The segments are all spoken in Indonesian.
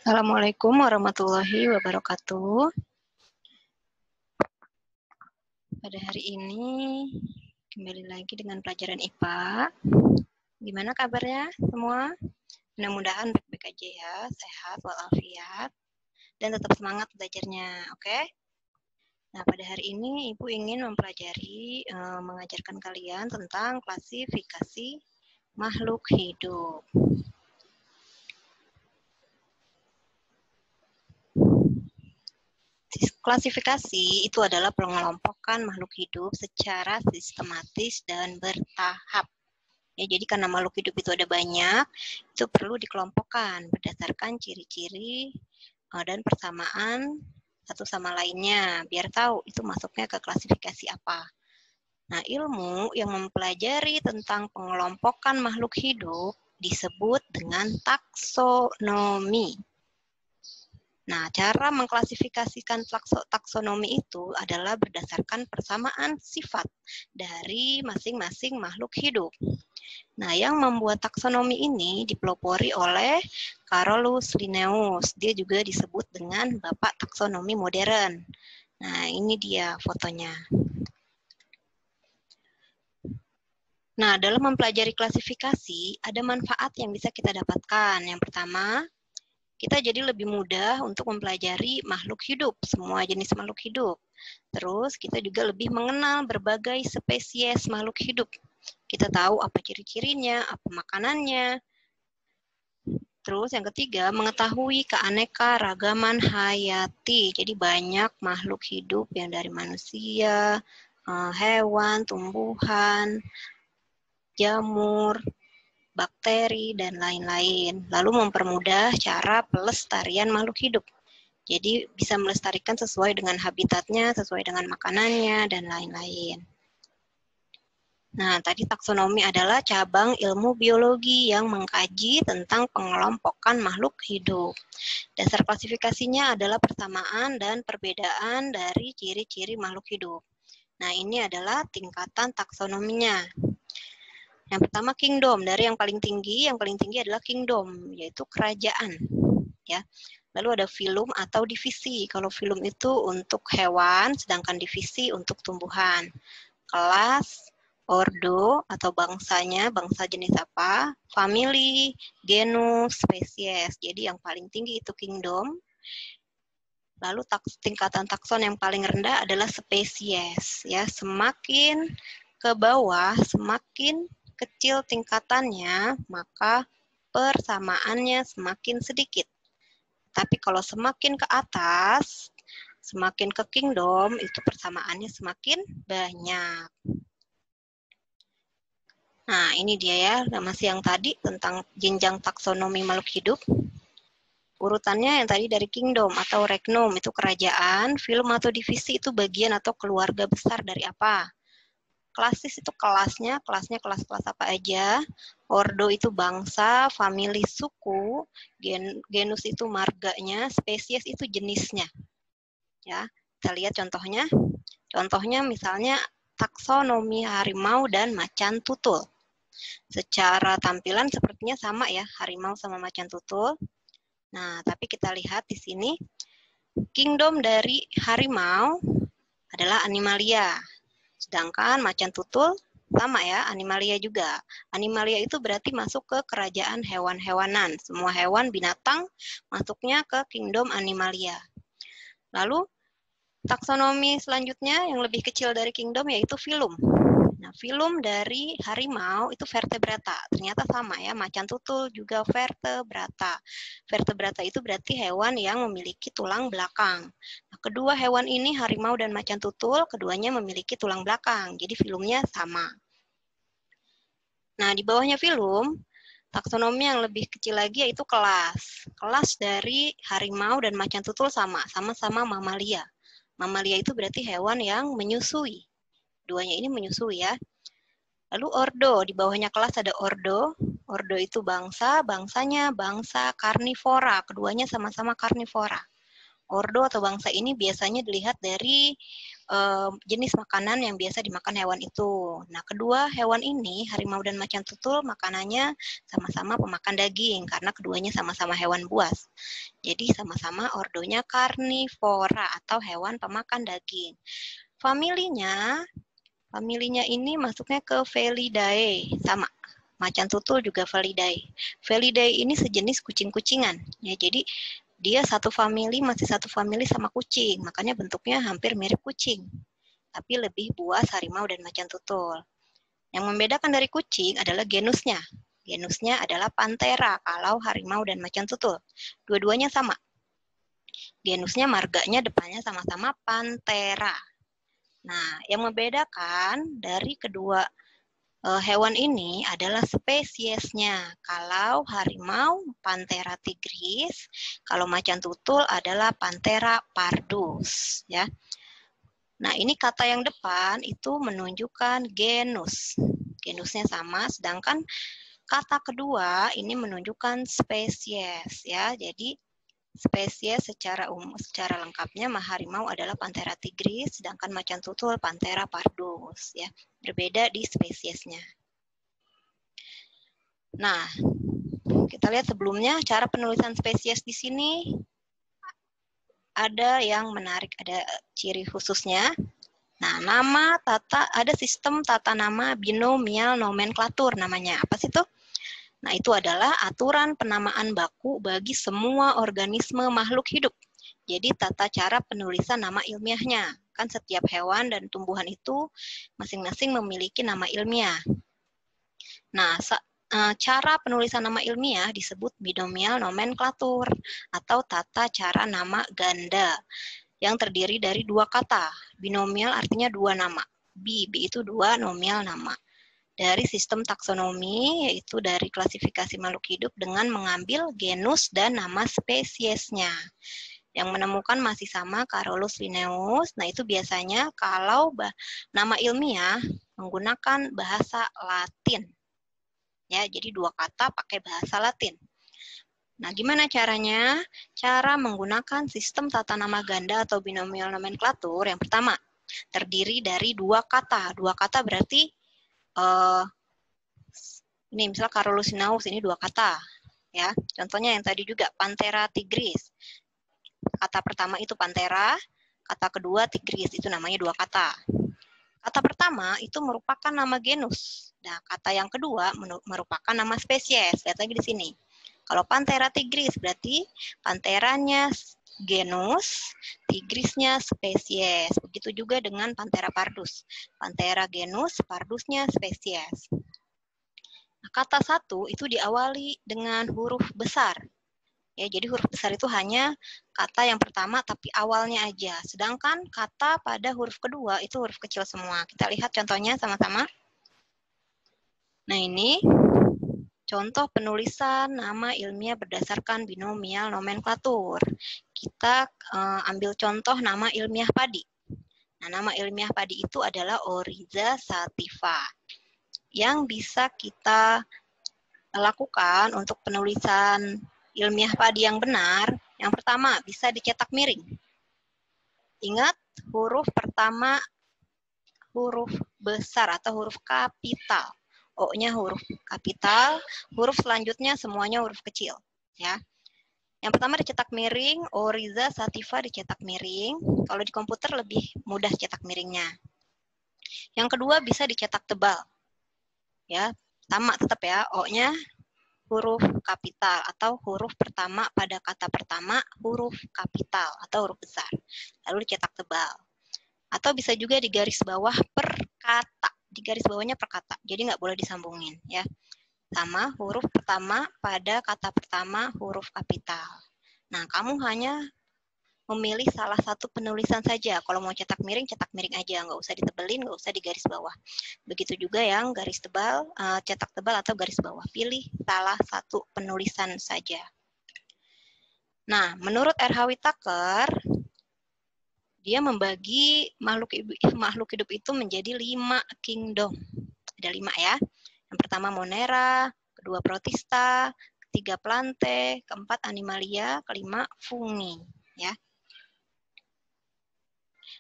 Assalamualaikum warahmatullahi wabarakatuh. Pada hari ini kembali lagi dengan pelajaran IPA. Gimana kabarnya semua? Mudah-mudahan baik-baik aja ya, sehat walafiat, dan tetap semangat belajarnya, oke? Nah, pada hari ini Ibu ingin mempelajari, mengajarkan kalian tentang klasifikasi makhluk hidup. Klasifikasi itu adalah pengelompokan makhluk hidup secara sistematis dan bertahap. Ya, jadi karena makhluk hidup itu ada banyak, itu perlu dikelompokkan berdasarkan ciri-ciri dan persamaan satu sama lainnya, biar tahu itu masuknya ke klasifikasi apa. Nah, ilmu yang mempelajari tentang pengelompokan makhluk hidup disebut dengan taksonomi. Nah, cara mengklasifikasikan taksonomi itu adalah berdasarkan persamaan sifat dari masing-masing makhluk hidup. Nah, yang membuat taksonomi ini dipelopori oleh Carolus Linnaeus. Dia juga disebut dengan Bapak Taksonomi Modern. Nah, ini dia fotonya. Nah, dalam mempelajari klasifikasi, ada manfaat yang bisa kita dapatkan. Yang pertama, kita jadi lebih mudah untuk mempelajari makhluk hidup, semua jenis makhluk hidup. Terus kita juga lebih mengenal berbagai spesies makhluk hidup. Kita tahu apa ciri-cirinya, apa makanannya. Terus yang ketiga, mengetahui keanekaragaman hayati. Jadi banyak makhluk hidup yang dari manusia, hewan, tumbuhan, jamur, bakteri, dan lain-lain. Lalu mempermudah cara pelestarian makhluk hidup. Jadi bisa melestarikan sesuai dengan habitatnya, sesuai dengan makanannya, dan lain-lain. Nah, tadi taksonomi adalah cabang ilmu biologi yang mengkaji tentang pengelompokan makhluk hidup. Dasar klasifikasinya adalah persamaan dan perbedaan dari ciri-ciri makhluk hidup. Nah, ini adalah tingkatan taksonominya. Yang pertama kingdom, dari yang paling tinggi adalah kingdom, yaitu kerajaan. Ya. Lalu ada filum atau divisi. Kalau filum itu untuk hewan, sedangkan divisi untuk tumbuhan. Kelas, ordo atau bangsanya, bangsa jenis apa, family, genus, spesies. Jadi yang paling tinggi itu kingdom. Lalu tingkatan takson yang paling rendah adalah spesies. Ya, semakin ke bawah, semakin kecil tingkatannya, maka persamaannya semakin sedikit. Tapi kalau semakin ke atas, semakin ke kingdom, itu persamaannya semakin banyak. Nah, ini dia ya, masih yang tadi tentang jenjang taksonomi makhluk hidup. Urutannya yang tadi dari kingdom atau regnum, itu kerajaan, filum atau divisi itu bagian atau keluarga besar dari apa. Klasis itu kelasnya kelas-kelas apa aja. Ordo itu bangsa, family suku, genus itu marganya, spesies itu jenisnya. Ya, kita lihat contohnya. Contohnya misalnya taksonomi harimau dan macan tutul. Secara tampilan sepertinya sama ya, harimau sama macan tutul. Nah, tapi kita lihat di sini, kingdom dari harimau adalah animalia. Sedangkan macan tutul sama ya, animalia juga. Animalia itu berarti masuk ke kerajaan hewan-hewanan. Semua hewan, binatang masuknya ke kingdom animalia. Lalu, taksonomi selanjutnya yang lebih kecil dari kingdom yaitu filum. Nah, filum dari harimau itu vertebrata. Ternyata sama ya, macan tutul juga vertebrata. Vertebrata itu berarti hewan yang memiliki tulang belakang. Nah, kedua hewan ini, harimau dan macan tutul, keduanya memiliki tulang belakang. Jadi filumnya sama. Nah, di bawahnya filum, taksonomi yang lebih kecil lagi yaitu kelas. Kelas dari harimau dan macan tutul sama-sama mamalia. Mamalia itu berarti hewan yang menyusui. Duanya ini menyusui ya. Lalu ordo, di bawahnya kelas ada ordo. Ordo itu bangsa, bangsanya bangsa karnivora. Keduanya sama-sama karnivora. Ordo atau bangsa ini biasanya dilihat dari jenis makanan yang biasa dimakan hewan itu. Nah, kedua hewan ini, harimau dan macan tutul, makanannya sama-sama pemakan daging karena keduanya sama-sama hewan buas. Jadi sama-sama ordonya karnivora atau hewan pemakan daging. Familinya ini masuknya ke Felidae, sama. Macan tutul juga Felidae. Felidae ini sejenis kucing-kucingan. Ya, jadi dia masih satu famili sama kucing, makanya bentuknya hampir mirip kucing, tapi lebih buas harimau dan macan tutul. Yang membedakan dari kucing adalah genusnya. Genusnya adalah Panthera kalau harimau dan macan tutul. Dua-duanya sama. Genusnya marganya depannya sama-sama Panthera. Nah, yang membedakan dari kedua hewan ini adalah spesiesnya. Kalau harimau, Panthera tigris. Kalau macan tutul adalah Panthera pardus. Ya. Nah, ini kata yang depan itu menunjukkan genus. Genusnya sama, sedangkan kata kedua ini menunjukkan spesies. Ya. Jadi, spesies secara lengkapnya harimau adalah Panthera tigris, sedangkan macan tutul Panthera pardus. Ya. Berbeda di spesiesnya. Nah, kita lihat sebelumnya cara penulisan spesies di sini ada yang menarik, ada ciri khususnya. Nah, ada sistem tata nama binomial nomenklatur namanya. Apa sih itu? Nah, itu adalah aturan penamaan baku bagi semua organisme makhluk hidup. Jadi tata cara penulisan nama ilmiahnya. Kan setiap hewan dan tumbuhan itu masing-masing memiliki nama ilmiah. Nah, cara penulisan nama ilmiah disebut binomial nomenklatur atau tata cara nama ganda yang terdiri dari dua kata. Binomial artinya dua nama. B itu dua, nomial nama. Dari sistem taksonomi, yaitu dari klasifikasi makhluk hidup dengan mengambil genus dan nama spesiesnya. Yang menemukan masih sama Carolus Linnaeus. Nah, itu biasanya kalau nama ilmiah menggunakan bahasa Latin. Ya, jadi dua kata pakai bahasa Latin. Nah, gimana caranya? Cara menggunakan sistem tata nama ganda atau binomial nomenklatur yang pertama, terdiri dari dua kata. Dua kata berarti, ini misalnya Carolus Linnaeus, ini dua kata. Ya, contohnya yang tadi juga, Panthera tigris. Kata pertama itu Panthera, kata kedua tigris, itu namanya dua kata. Kata pertama itu merupakan nama genus. Nah, kata yang kedua merupakan nama spesies. Lihat lagi di sini. Kalau Panthera tigris berarti Pantheranya genus, tigrisnya spesies. Begitu juga dengan Panthera pardus. Panthera genus, pardusnya spesies. Nah, kata satu itu diawali dengan huruf besar. Ya, jadi huruf besar itu hanya kata yang pertama tapi awalnya aja. Sedangkan kata pada huruf kedua itu huruf kecil semua. Kita lihat contohnya sama-sama. Nah, ini contoh penulisan nama ilmiah berdasarkan binomial nomenklatur. Kita ambil contoh nama ilmiah padi. Nah, nama ilmiah padi itu adalah Oryza sativa. Yang bisa kita lakukan untuk penulisan ilmiah padi yang benar, yang pertama bisa dicetak miring. Ingat, huruf pertama huruf besar atau huruf kapital. O-nya huruf kapital, huruf selanjutnya semuanya huruf kecil. Ya. Yang pertama dicetak miring, Oryza sativa dicetak miring. Kalau di komputer lebih mudah cetak miringnya. Yang kedua bisa dicetak tebal. Ya, sama tetap ya, O-nya huruf kapital atau huruf pertama pada kata pertama huruf kapital atau huruf besar. Lalu dicetak tebal. Atau bisa juga di garis bawah per kata. Di garis bawahnya per kata. Jadi nggak boleh disambungin ya. Sama huruf pertama pada kata pertama huruf kapital. Nah, kamu hanya memilih salah satu penulisan saja. Kalau mau cetak miring aja. Nggak usah ditebelin, nggak usah di garis bawah. Begitu juga yang garis tebal, cetak tebal atau garis bawah. Pilih salah satu penulisan saja. Nah, menurut R.H. Whittaker, dia membagi makhluk hidup itu menjadi 5 kingdom. Ada 5 ya. Yang pertama Monera, kedua Protista, ketiga Plante, keempat Animalia, kelima Fungi. Ya.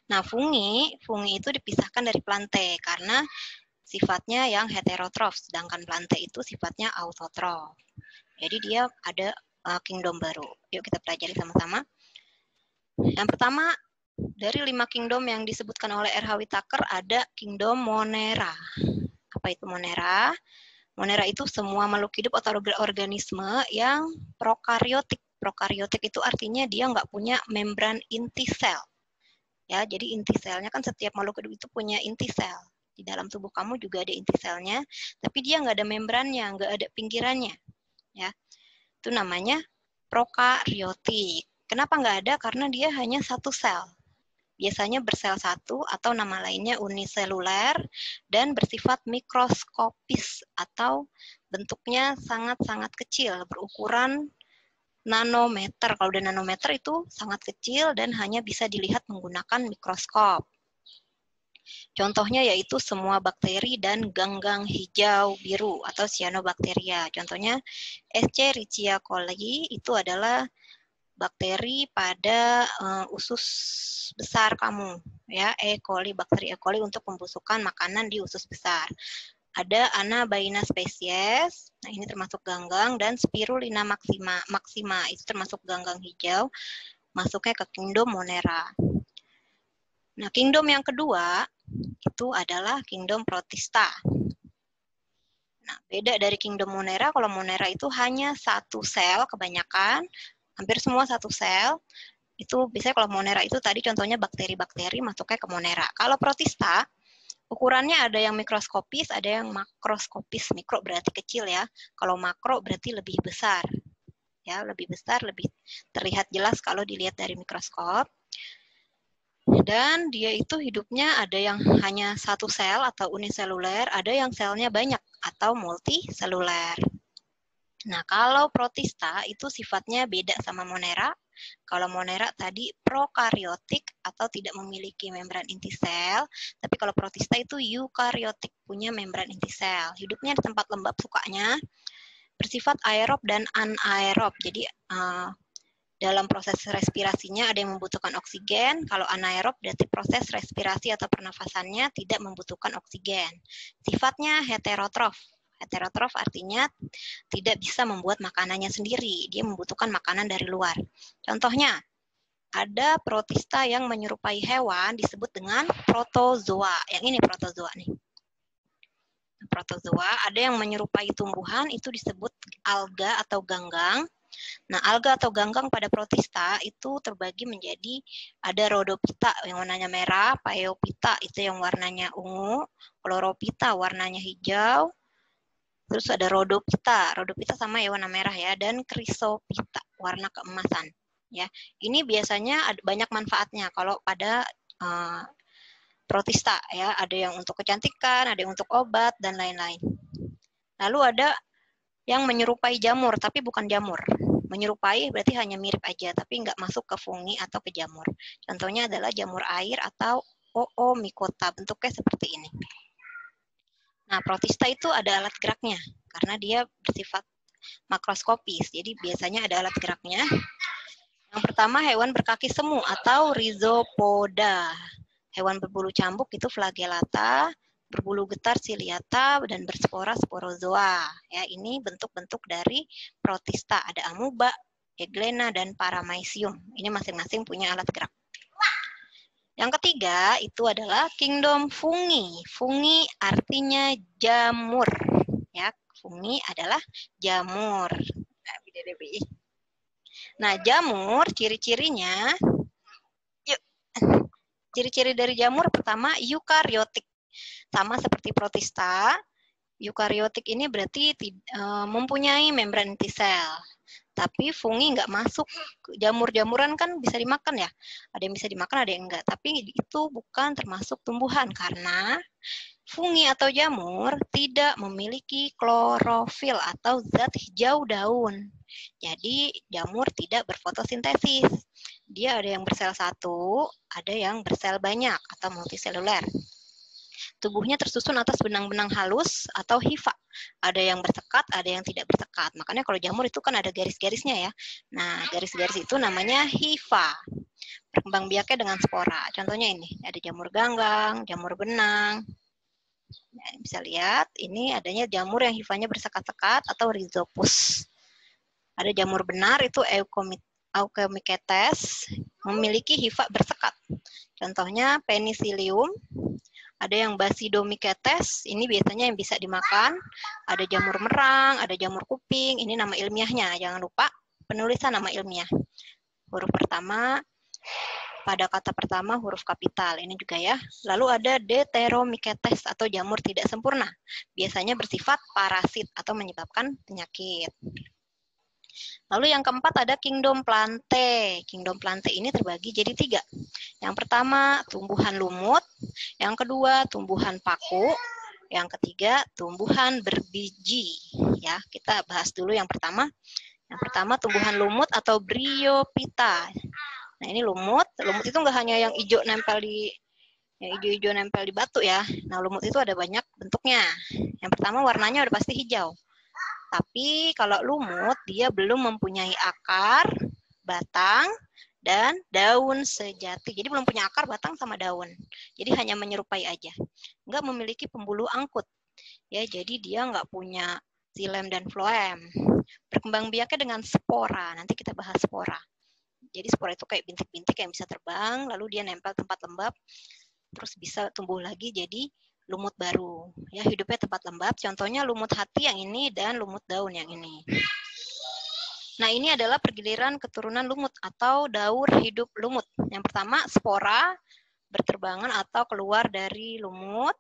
Nah, fungi itu dipisahkan dari plante karena sifatnya yang heterotrof, sedangkan plante itu sifatnya autotrof. Jadi dia ada kingdom baru. Yuk kita pelajari sama-sama. Yang pertama, dari 5 kingdom yang disebutkan oleh R.H. Whittaker ada kingdom Monera. Apa itu Monera? Monera itu semua makhluk hidup atau organisme yang prokaryotik. Prokaryotik itu artinya dia nggak punya membran inti sel. Ya, jadi inti selnya kan setiap makhluk hidup itu punya inti sel. Di dalam tubuh kamu juga ada inti selnya, tapi dia nggak ada membrannya, nggak ada pinggirannya. Ya, itu namanya prokaryotik. Kenapa nggak ada? Karena dia hanya satu sel. Biasanya bersel satu atau nama lainnya uniseluler dan bersifat mikroskopis atau bentuknya sangat-sangat kecil, berukuran nanometer. Kalau udah nanometer itu sangat kecil dan hanya bisa dilihat menggunakan mikroskop. Contohnya yaitu semua bakteri dan ganggang hijau biru atau cyanobacteria. Contohnya Escherichia coli itu adalah bakteri pada usus besar kamu, ya, bakteri E. coli untuk pembusukan makanan di usus besar. Ada Anabaina species, nah ini termasuk ganggang, dan Spirulina maxima itu termasuk ganggang hijau, masuknya ke kingdom Monera. Nah, kingdom yang kedua itu adalah kingdom Protista. Nah, beda dari kingdom Monera, kalau Monera itu hanya satu sel kebanyakan, hampir semua satu sel. Itu biasanya kalau Monera itu tadi contohnya bakteri-bakteri masuknya ke Monera. Kalau Protista, ukurannya ada yang mikroskopis, ada yang makroskopis. Mikro berarti kecil ya. Kalau makro berarti lebih besar. Ya, lebih besar, lebih terlihat jelas kalau dilihat dari mikroskop. Dan dia itu hidupnya ada yang hanya satu sel atau uniseluler, ada yang selnya banyak atau multiseluler. Nah, kalau Protista itu sifatnya beda sama Monera. Kalau Monera tadi prokaryotik atau tidak memiliki membran inti sel, tapi kalau Protista itu eukaryotik, punya membran inti sel. Hidupnya di tempat lembab sukanya, bersifat aerob dan anaerob. Jadi dalam proses respirasinya ada yang membutuhkan oksigen, kalau anaerob berarti proses respirasi atau pernafasannya tidak membutuhkan oksigen. Sifatnya heterotrof. Heterotrof artinya tidak bisa membuat makanannya sendiri, dia membutuhkan makanan dari luar. Contohnya, ada protista yang menyerupai hewan disebut dengan protozoa. Yang ini protozoa nih. Protozoa, ada yang menyerupai tumbuhan, itu disebut alga atau ganggang. Nah, alga atau ganggang pada protista itu terbagi menjadi ada rhodophyta yang warnanya merah, phaeophyta itu yang warnanya ungu, chlorophyta warnanya hijau, terus ada rhodophyta sama ya warna merah ya, dan chrysophyta warna keemasan. Ya, ini biasanya ada banyak manfaatnya kalau pada protista ya, ada yang untuk kecantikan, ada yang untuk obat dan lain-lain. Lalu ada yang menyerupai jamur tapi bukan jamur. Menyerupai berarti hanya mirip aja tapi nggak masuk ke fungi atau ke jamur. Contohnya adalah jamur air atau Oomycota, bentuknya seperti ini. Nah, protista itu ada alat geraknya karena dia bersifat makroskopis. Jadi biasanya ada alat geraknya. Yang pertama hewan berkaki semu atau rhizopoda. Hewan berbulu cambuk itu flagellata, berbulu getar ciliata, dan berspora sporozoa. Ya, ini bentuk-bentuk dari protista. Ada amuba, eglena, dan paramecium. Ini masing-masing punya alat gerak. Yang ketiga itu adalah kingdom fungi. Fungi artinya jamur. Ya, fungi adalah jamur. Nah, jamur ciri-cirinya, yuk. Ciri-ciri dari jamur pertama eukaryotik. Sama seperti protista, eukaryotik ini berarti mempunyai membran inti sel. Tapi fungi nggak masuk. Jamur-jamuran kan bisa dimakan ya. Ada yang bisa dimakan, ada yang enggak. Tapi itu bukan termasuk tumbuhan karena fungi atau jamur tidak memiliki klorofil atau zat hijau daun. Jadi jamur tidak berfotosintesis. Dia ada yang bersel satu, ada yang bersel banyak atau multiseluler. Tubuhnya tersusun atas benang-benang halus atau hifa. Ada yang bersekat, ada yang tidak bersekat. Makanya kalau jamur itu kan ada garis-garisnya ya. Nah, garis-garis itu namanya hifa. berkembang biaknya dengan spora. Contohnya ini, ada jamur ganggang, jamur benang. Ya, bisa lihat, ini adanya jamur yang hifanya bersekat-sekat atau rhizopus. Ada jamur benar, itu Euchomycetes, memiliki hifa bersekat. Contohnya Penicillium. Ada yang Basidomycetes, ini biasanya yang bisa dimakan. Ada jamur merang, ada jamur kuping, ini nama ilmiahnya. Jangan lupa penulisan nama ilmiah. Huruf pertama, pada kata pertama huruf kapital, ini juga ya. Lalu ada Deuteromycetes atau jamur tidak sempurna. Biasanya bersifat parasit atau menyebabkan penyakit. Lalu yang keempat ada Kingdom Plantae. Kingdom Plantae ini terbagi jadi 3. Yang pertama tumbuhan lumut, yang kedua tumbuhan paku, yang ketiga tumbuhan berbiji. Ya, kita bahas dulu yang pertama. Yang pertama tumbuhan lumut atau Bryophyta. Nah, ini lumut. Lumut itu nggak hanya yang hijau nempel di hijau-hijau nempel di batu ya. Nah, lumut itu ada banyak bentuknya. Yang pertama warnanya udah pasti hijau. Tapi kalau lumut, dia belum mempunyai akar, batang, dan daun sejati. Jadi belum punya akar, batang, sama daun. Jadi hanya menyerupai aja. Nggak memiliki pembuluh angkut. Ya, jadi dia nggak punya xilem dan floem. Berkembang biaknya dengan spora. Nanti kita bahas spora. Jadi spora itu kayak bintik-bintik yang bisa terbang, lalu dia nempel tempat lembab, terus bisa tumbuh lagi jadi lumut baru. Ya, hidupnya tempat lembab. Contohnya lumut hati yang ini dan lumut daun yang ini. Nah, ini adalah pergiliran keturunan lumut atau daur hidup lumut. Yang pertama, spora berterbangan atau keluar dari lumut.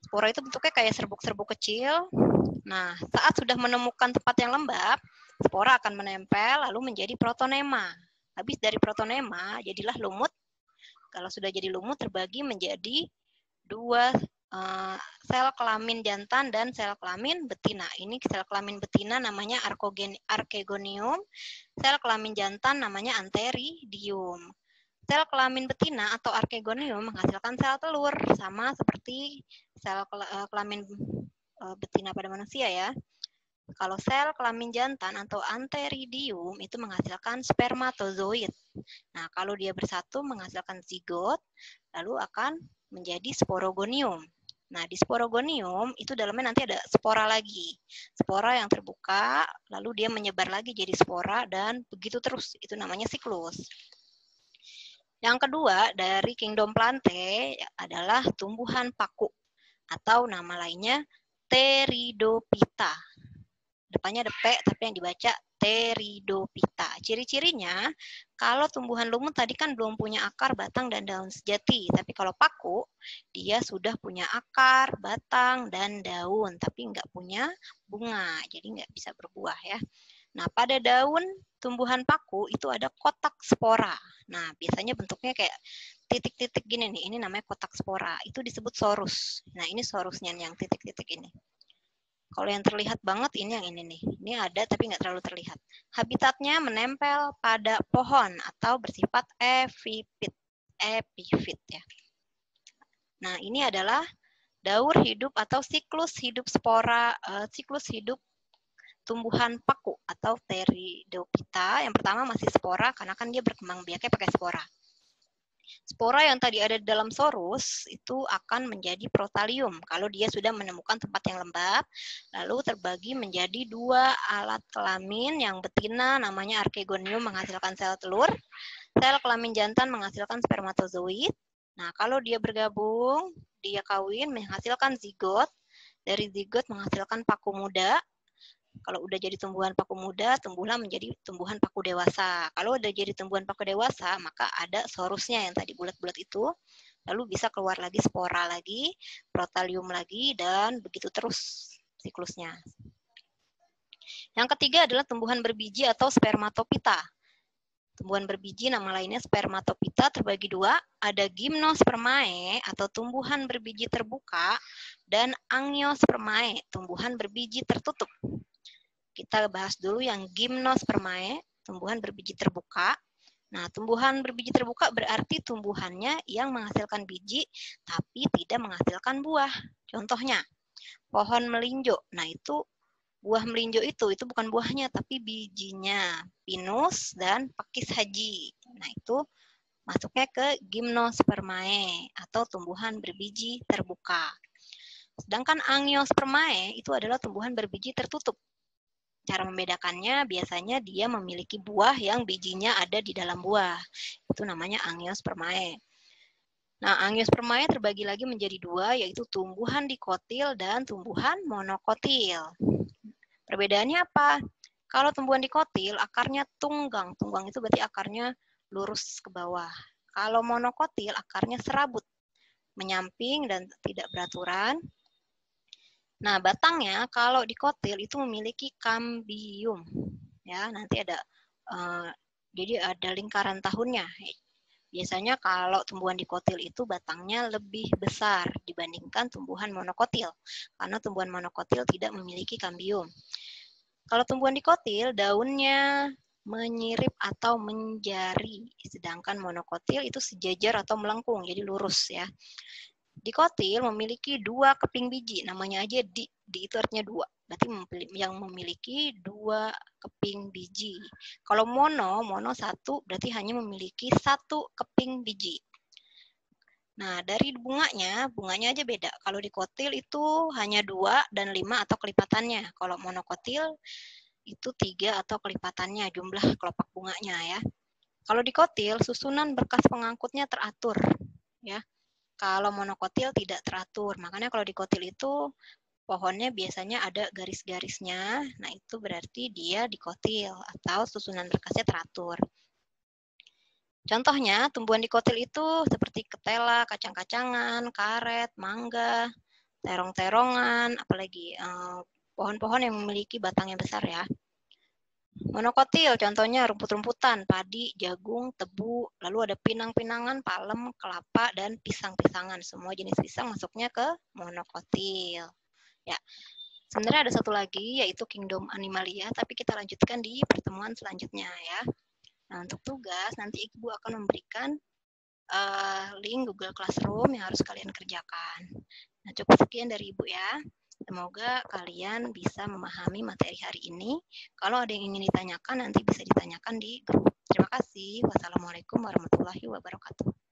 Spora itu bentuknya kayak serbuk-serbuk kecil. Nah, saat sudah menemukan tempat yang lembab, spora akan menempel lalu menjadi protonema. Habis dari protonema, jadilah lumut. Kalau sudah jadi lumut, terbagi menjadi 2 sel kelamin jantan dan sel kelamin betina. Ini sel kelamin betina namanya Archegonium, sel kelamin jantan namanya Antheridium. Sel kelamin betina atau Archegonium menghasilkan sel telur, sama seperti sel kelamin betina pada manusia ya. Kalau sel kelamin jantan atau Antheridium itu menghasilkan spermatozoid. Nah, kalau dia bersatu menghasilkan zigot, lalu akan menjadi sporogonium. Nah, di sporogonium itu dalamnya nanti ada spora lagi. Spora yang terbuka, lalu dia menyebar lagi jadi spora dan begitu terus. Itu namanya siklus. Yang kedua dari Kingdom Plantae adalah tumbuhan paku atau nama lainnya Pteridophyta. Depannya ada P tapi yang dibaca Pteridophyta. Ciri-cirinya, kalau tumbuhan lumut tadi kan belum punya akar, batang, dan daun sejati. Tapi kalau paku, dia sudah punya akar, batang, dan daun. Tapi nggak punya bunga, jadi nggak bisa berbuah ya. Nah, pada daun tumbuhan paku itu ada kotak spora. Nah, biasanya bentuknya kayak titik-titik gini nih. Ini namanya kotak spora. Itu disebut sorus. Nah, ini sorusnya yang titik-titik ini. Kalau yang terlihat banget ini yang ini nih. Ini ada tapi nggak terlalu terlihat. Habitatnya menempel pada pohon atau bersifat epifit. Epifit ya. Nah, ini adalah daur hidup atau siklus hidup spora, siklus hidup tumbuhan paku atau Pteridophyta. Yang pertama masih spora karena kan dia berkembang biaknya pakai spora. Spora yang tadi ada di dalam sorus itu akan menjadi protalium kalau dia sudah menemukan tempat yang lembab, lalu terbagi menjadi 2 alat kelamin. Yang betina namanya Archegonium menghasilkan sel telur, sel kelamin jantan menghasilkan spermatozoid. Nah, kalau dia bergabung, dia kawin menghasilkan zigot, dari zigot menghasilkan paku muda. Kalau udah jadi tumbuhan paku muda, tumbuhlah menjadi tumbuhan paku dewasa. Kalau udah jadi tumbuhan paku dewasa, maka ada sorusnya yang tadi bulat-bulat itu. Lalu bisa keluar lagi spora lagi, protalium lagi, dan begitu terus siklusnya. Yang ketiga adalah tumbuhan berbiji atau spermatophyta. Tumbuhan berbiji nama lainnya spermatophyta terbagi 2. Ada gymnospermae atau tumbuhan berbiji terbuka, dan angiospermae, tumbuhan berbiji tertutup. Kita bahas dulu yang gymnospermae, tumbuhan berbiji terbuka. Nah, tumbuhan berbiji terbuka berarti tumbuhannya yang menghasilkan biji tapi tidak menghasilkan buah. Contohnya, pohon melinjo. Nah, itu buah melinjo itu bukan buahnya tapi bijinya. Pinus dan pakis haji. Nah, itu masuknya ke Gymnospermae atau tumbuhan berbiji terbuka. Sedangkan Angiospermae itu adalah tumbuhan berbiji tertutup. Cara membedakannya biasanya dia memiliki buah yang bijinya ada di dalam buah. Itu namanya Angiospermae. Nah, Angiospermae terbagi lagi menjadi dua, yaitu tumbuhan dikotil dan tumbuhan monokotil. Perbedaannya apa? Kalau tumbuhan dikotil, akarnya tunggang. Tunggang itu berarti akarnya lurus ke bawah. Kalau monokotil, akarnya serabut, menyamping dan tidak beraturan. Nah, batangnya kalau dikotil itu memiliki kambium. Ya, nanti ada jadi ada lingkaran tahunnya. Biasanya kalau tumbuhan dikotil itu batangnya lebih besar dibandingkan tumbuhan monokotil, karena tumbuhan monokotil tidak memiliki kambium. Kalau tumbuhan dikotil, daunnya menyirip atau menjari, sedangkan monokotil itu sejajar atau melengkung, jadi lurus ya. Dikotil memiliki dua keping biji, namanya aja di itu artinya dua, berarti yang memiliki dua keping biji. Kalau mono satu, berarti hanya memiliki satu keping biji. Nah, dari bunganya aja beda. Kalau dikotil itu hanya 2 dan 5 atau kelipatannya. Kalau monokotil itu 3 atau kelipatannya jumlah kelopak bunganya ya. Kalau dikotil, susunan berkas pengangkutnya teratur ya. Kalau monokotil tidak teratur. Makanya kalau dikotil itu pohonnya biasanya ada garis-garisnya. Nah, itu berarti dia dikotil atau susunan berkasnya teratur. Contohnya, tumbuhan dikotil itu seperti ketela, kacang-kacangan, karet, mangga, terong-terongan, apalagi pohon-pohon yang memiliki batang yang besar ya. Monokotil, contohnya rumput-rumputan, padi, jagung, tebu, lalu ada pinang-pinangan, palem, kelapa, dan pisang-pisangan. Semua jenis pisang masuknya ke monokotil. Ya, sebenarnya ada satu lagi, yaitu Kingdom Animalia, tapi kita lanjutkan di pertemuan selanjutnya ya. Nah, untuk tugas, nanti Ibu akan memberikan link Google Classroom yang harus kalian kerjakan. Nah, cukup sekian dari Ibu ya. Semoga kalian bisa memahami materi hari ini. Kalau ada yang ingin ditanyakan, nanti bisa ditanyakan di grup. Terima kasih. Wassalamualaikum warahmatullahi wabarakatuh.